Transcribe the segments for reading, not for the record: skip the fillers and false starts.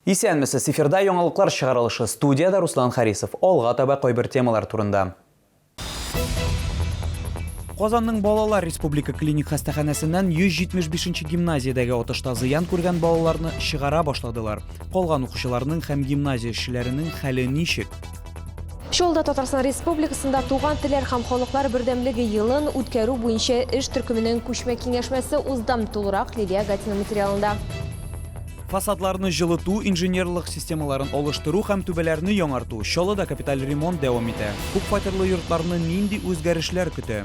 Исәнмесез, эфирда яңалыклар чыгарылышы. Студияда Руслан Харисов. Алга таба кайбер темалар турында. Казанның балалар республика клиник хастаханәсеннән 175-нче гимназиядәге отышта зыян күргән балаларны чыгара башладылар. Калган укучыларның һәм гимназия эшчеләренең хәле ничек? Шолда Татарстан Республикасында туган телләр һәм халыклар бердәмлеге елын үткәрү буенча эш төркеменең күчмә киңәшмәсе уздам тулырак Лилия Гатина материалында. Фасадларны жылыту, инженерлык системаларын алыштыру һәм түбәләрне яңарту. Чаллыда капиталь ремонт дәвам итә. Күп фатирлы йортларны нинди үзгәрешләр көтә?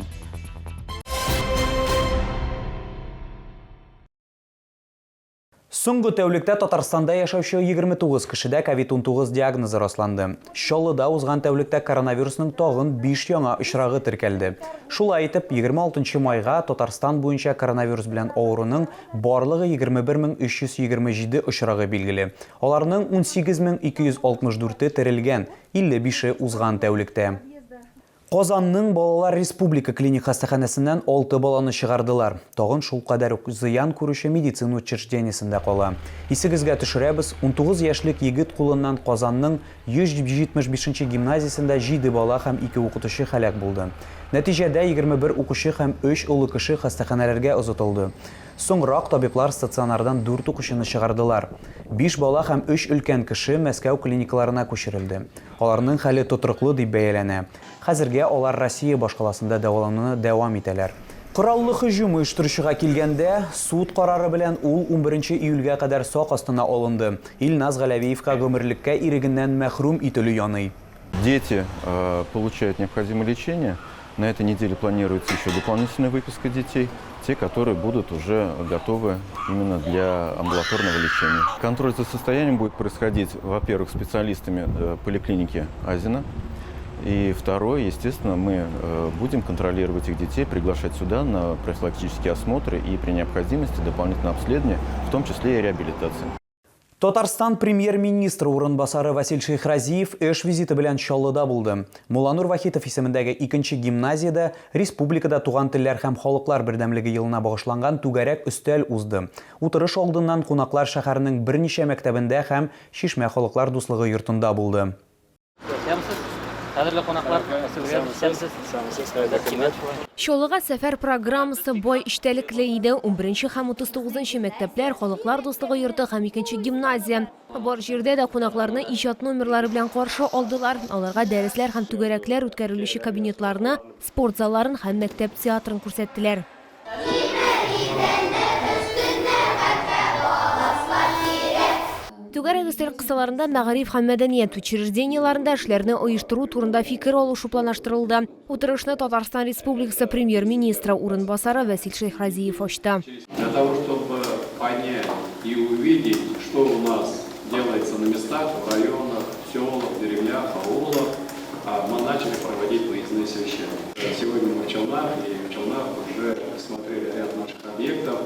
Соңгы тәүлектә Татарстанда яшәүче 29 кешедә COVID-19 диагнозы расланды. Чаллыда узган тәүлектә коронавирусның тагын 5 яңа очрагы теркәлде. Шулай итеп, 26 майга Татарстан буенча коронавирус белән авыруның барлыгы 21327 очрагы билгеле. Аларның 18264-е терелгән, 55-е узган тәүлектә. Казанның балалар республика клиник хастаханәсеннән 6 баланы чыгардылар. Тагын шул кадәр үк зыян күрүче медицина учреждениесендә кала. Исегезгә төшерәбез, 19 яшьлек егет кулыннан Казанның 175-нче гимназиясендә 7 бала һәм 2 укытучы һәлак булды. Нәтиҗәдә 21 укучы һәм 3 улы кеше хастаханәләргә озатылды. Соңрак табиблар стационардан 4 укучыны чыгардылар. 5 бала һәм 3 өлкән кеше Мәскәү клиникаларына күчерелде. Аларның хәле тотрыклы дип бәяләнә. Хәзергә алар Россия башкаласында дәвалануны дәвам итәләр. Кораллы һөҗүм оештыручыга килгәндә, суд карары белән ул 11 июльгә кадәр сак астына алынды. Илназ Галәвиевка гомерлеккә ирегеннән мәхрүм ителү яный. Дети получают необходимое лечение. На этой неделе планируется еще дополнительная выписка детей, те, которые будут уже готовы именно для амбулаторного лечения. Контроль за состоянием будет происходить, во-первых, специалистами поликлиники Азина. И второе, естественно, мы будем контролировать их детей, приглашать сюда на профилактические осмотры и при необходимости дополнительное обследование, в том числе и реабилитация. Татарстан премьер-министры урынбасары Василь Шейхразиев эш визиты белән Чаллыда булды. Муланур Вахитов исемендәге 2-нче гимназиядә республикада туган телләр һәм халыклар бердәмлеге елына багышланган түгәрәк өстәл узды. Утырыш алдыннан кунаклар шәһәрнең берничә мәктәбендә һәм Шишмә халыклар дуслыгы йортында булды. Чаллыга сәфәр программасы бай эчтәлекле иде. 11 һәм 39 мәктәпләр, халыклар дуслыгы йорты һәм 2-нче гимназия. Бар җирдә дә кунакларны иҗат номерлары белән каршы алдылар. Аларга дәресләр һәм түгәрәкләр үткәрелүче кабинетларны, спорт залларын һәм мәктәп театрын күрсәттеләр. Түгәрәк өстәл кысаларында мәгариф һәм мәдәният учреждениеларында эшләрне оештыру турында фикер алышу планлаштырылды. Утырышны Татарстан Республикасы премьер-министры урынбасары Василь Шейхразиев ачты. Для того, чтобы понять и увидеть, что у нас делается на местах, в районах, в селах, в деревнях, аулах, мы начали проводить выездные совещания. Сегодня мы в Челнах, и в Челнах уже смотрели ряд наших объектов.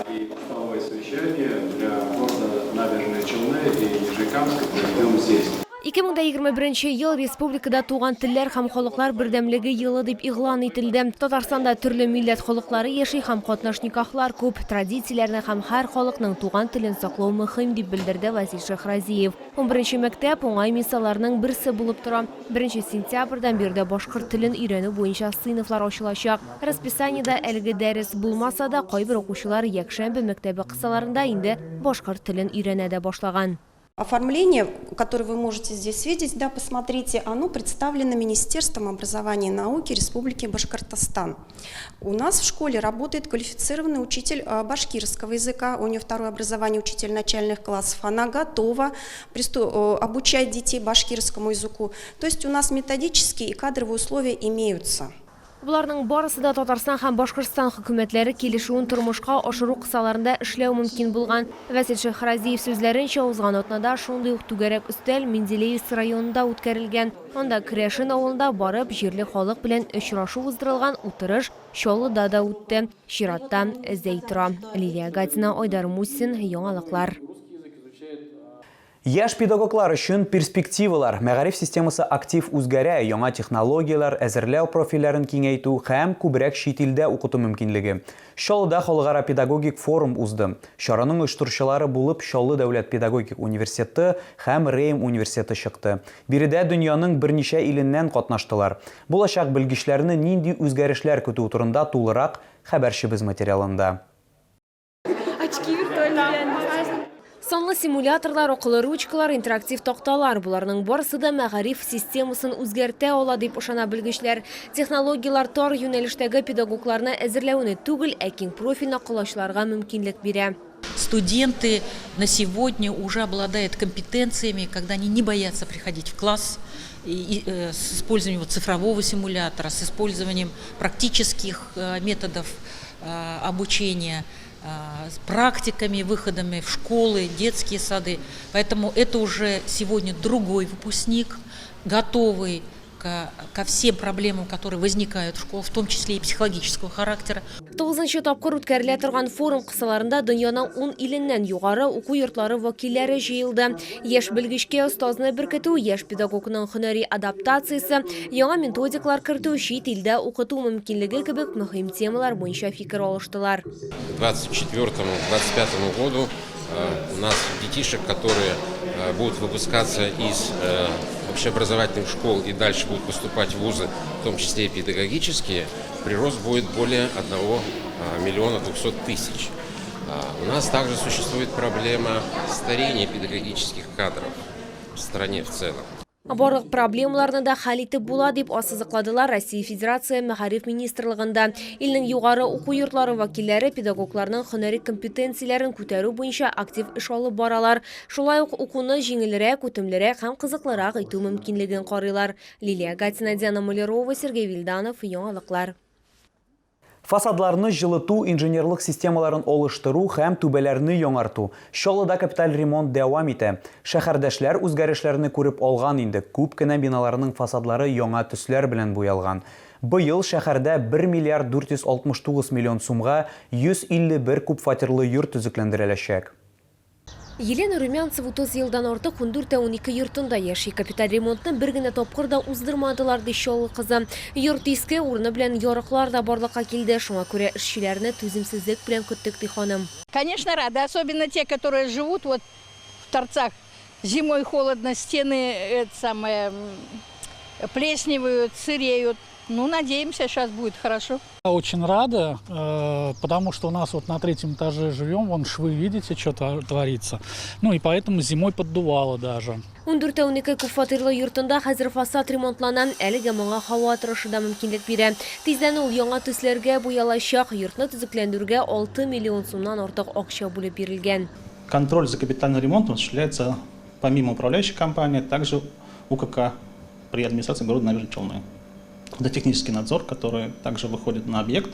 И столовое совещание для города Набережные Челны и Нижнекамска проведем здесь. 2021 ел республикада туган телләр һәм халыклар бердәмлеге елы дип игълан ителде. Татарстанда төрле милләт халыклары яши һәм катнаш никахлар күп, традицияләрне һәм һәр халыкның туган телен саклау мөһим дип белдерде Василь Шейхразиев. 11 мәктәп уңай мисалларның берсе булып тора. 1 сентябрьдән биредә башкорт телен өйрәнү буенча сыйныфлар ачылачак. Расписаниедә әлеге дәрес булмаса да, кайбер укучылар якшәмбе мәктәбе кысаларында инде башкорт телен өйрәнә дә башлаган. Оформление, которое вы можете здесь видеть, да, посмотрите, оно представлено Министерством образования и науки Республики Башкортостан. У нас в школе работает квалифицированный учитель башкирского языка, у нее второе образование учитель начальных классов. Она готова обучать детей башкирскому языку. То есть у нас методические и кадровые условия имеются. Буларның барысы да Татарстан һәм Башкортстан хөкүмәтләре килешүен тормышка ашыру кысаларында эшләү мөмкин булган. Василь Шейхразиев сүзләренчә, узган атнада шундый ук түгәрәк өстәл Менделеевск районында үткәрелгән. Анда Крешин авылында барып җирле халык белән очрашу уздырылган. Утырыш Чаллыда да үтте. Чираттан эзләй тора. Лилия Гатина, Айдар Мусин, яңалыклар. Яш педагоглар үшін перспективалар, мәгариф системасы актив үзгәрә, яңа технологиялар, әзерләү профильләрен киңәйтү һәм күбрәк чит илдә укыту мөмкинлеге. Шаллыда халыкара педагогик форум узды. Шараның оештыручылары булып Шаллы дәүләт педагогик университеты һәм Рейм университеты чыкты. Биредә дөньяның берничә иленнән катнаштылар. Булачак белгечләрне нинди үзгәрешләр көтү турында тулырак хәбәрчебез материалында. Санлы симуляторлар, околы ручкалар, интерактив токталар. Буларның барысы да мәгариф системасын үзгәртә ала дип ышана белгечләр. Технологиялар тар юнәлештәге педагогларны әзерләүне түгел, ә киң профильле кылышларга мөмкинлек бирә. Студенты на сегодня уже обладают компетенциями, когда они не боятся приходить в класс с использованием цифрового симулятора, с использованием практических методов обучения, с практиками, выходами в школы, детские сады. Поэтому это уже сегодня другой выпускник, готовый ко всем проблемам, которые возникают в школах, в том числе и психологического характера. 9-нчы тапкыр үткәрелә торган форум кысаларында дөньяның 10 иленнән югары уку йортлары вәкилләре җыелды. Яшь белгечкә остазны беркетү, яшь педагогның һөнәри адаптациясе, яңа методиклар кертү, чит илдә укыту мөмкинлеге кебек мөһим темалар буенча фикер алыштылар. К 2024-2025 году у нас детишек, которые будут выпускаться из общеобразовательных школ и дальше будут поступать в вузы, в том числе и педагогические, прирост будет более 1 миллиона 200 тысяч. У нас также существует проблема старения педагогических кадров в стране в целом. Барлык проблемаларны да хәл итеп була дип ассызыкладылар Россия Федерация мәгариф министрлыгында. Илнең югары уку йортлары вәкилләре педагогларның һөнәри компетенцияләрен күтәрү буенча актив эш алып баралар. Шулай ук укуны җиңелрәк, үтемлерәк һәм кызыклырак итү мөмкинлеген карыйлар. Лилия Гатина, Диана Малярова, Сергей Вильданов, Яңалыклар. Фасадларны жылыту, инженерлык системаларын олыштыру һәм түбәләрне яңарту. Шаллыда капиталь ремонт дәвам итә. Шәһәрдәшләр үзгәрешләрне күреп алган инде. Күп кенә биналарның фасадлары яңа төсләр белән буялган. Быел шәһәрдә 1 миллиард 469 миллион сумга 151 күп фатирлы йорт төзекләндереләчәк. Елена Румянцева 30 елдан артык 14-12 йортында яши. Капиталь ремонтны бер генә тапкыр да уздырмадылар ди Шаллы кызы. Йорт иске, урыны белән ярыклар да барлыкка килде. Шуңа күрә эшчеләрне түземсезлек белән көттек ди ханым. Конечно, рада, особенно те, которые живут вот в торцах. Зимой холодно, стены плесневают, сыреют. Ну, надеемся, сейчас будет хорошо. Очень рада, потому что у нас вот на 3-м этаже живем, вон швы, видите, что творится. Ну и поэтому зимой поддувало даже. 14-12 күп фатирлы йортында хәзер фасад ремонтланан, әлегә моңа һава торышы да мөмкинлек бирә. Тиздән ул яңа төсләргә буялачак, йортны төзекләндерүгә 6 миллион сумнан артык акча бүлеп бирелгән. Контроль за капитальным ремонтом осуществляется помимо управляющей компании, также УКК при администрации города Набережные Челны. Это технический надзор, который также выходит на объект,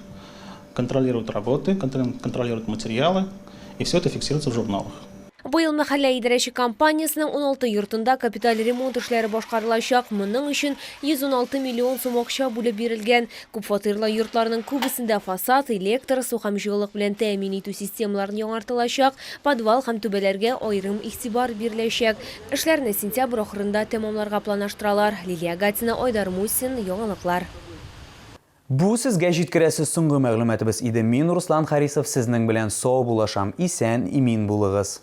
контролирует работы, контролирует материалы, и все это фиксируется в журналах. Быел мәхәллә идарәче компаниясының 16 йортында капиталь ремонт эшләре башкарылачак. Моның өчен 116 миллион сум акча бүлеп бирелгән. Күп фатирлы йортларның күбесендә фасад, электр, су һәм җылылык белән тәэмин итү системаларын яңартылачак. Подвал һәм түбәләргә аерым игътибар биреләчәк. Эшләрне сентябрь ахырында тәмамларга планлаштыралар. Лилия Гатина, Айдар Мусин, Яңалыклар. Бу сезгә җиткерәсе соңгы мәгълүматыбыз иде. Мин Руслан Харисов сезнең белән сау булашам. Исән, имин булыгыз.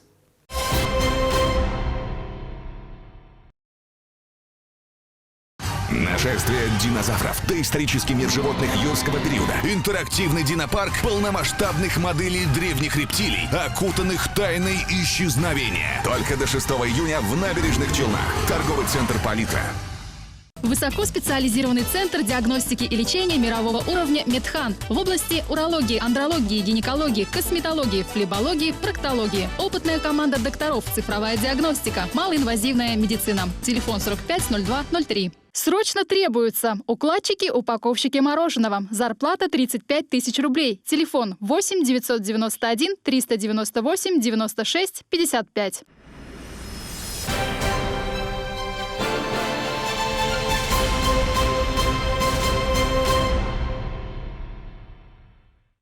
Нашествие динозавров, доисторический мир животных юрского периода, интерактивный динопарк полномасштабных моделей древних рептилий, окутанных тайной исчезновения. Только до 6 июня в Набережных Челнах. Торговый центр «Палитра». Высокоспециализированный центр диагностики и лечения мирового уровня «Медхан» в области урологии, андрологии, гинекологии, косметологии, флебологии, проктологии. Опытная команда докторов, цифровая диагностика, малоинвазивная медицина. Телефон 450203. Срочно требуются укладчики, упаковщики мороженого. Зарплата 35 тысяч рублей. Телефон 8 991 398 96 55.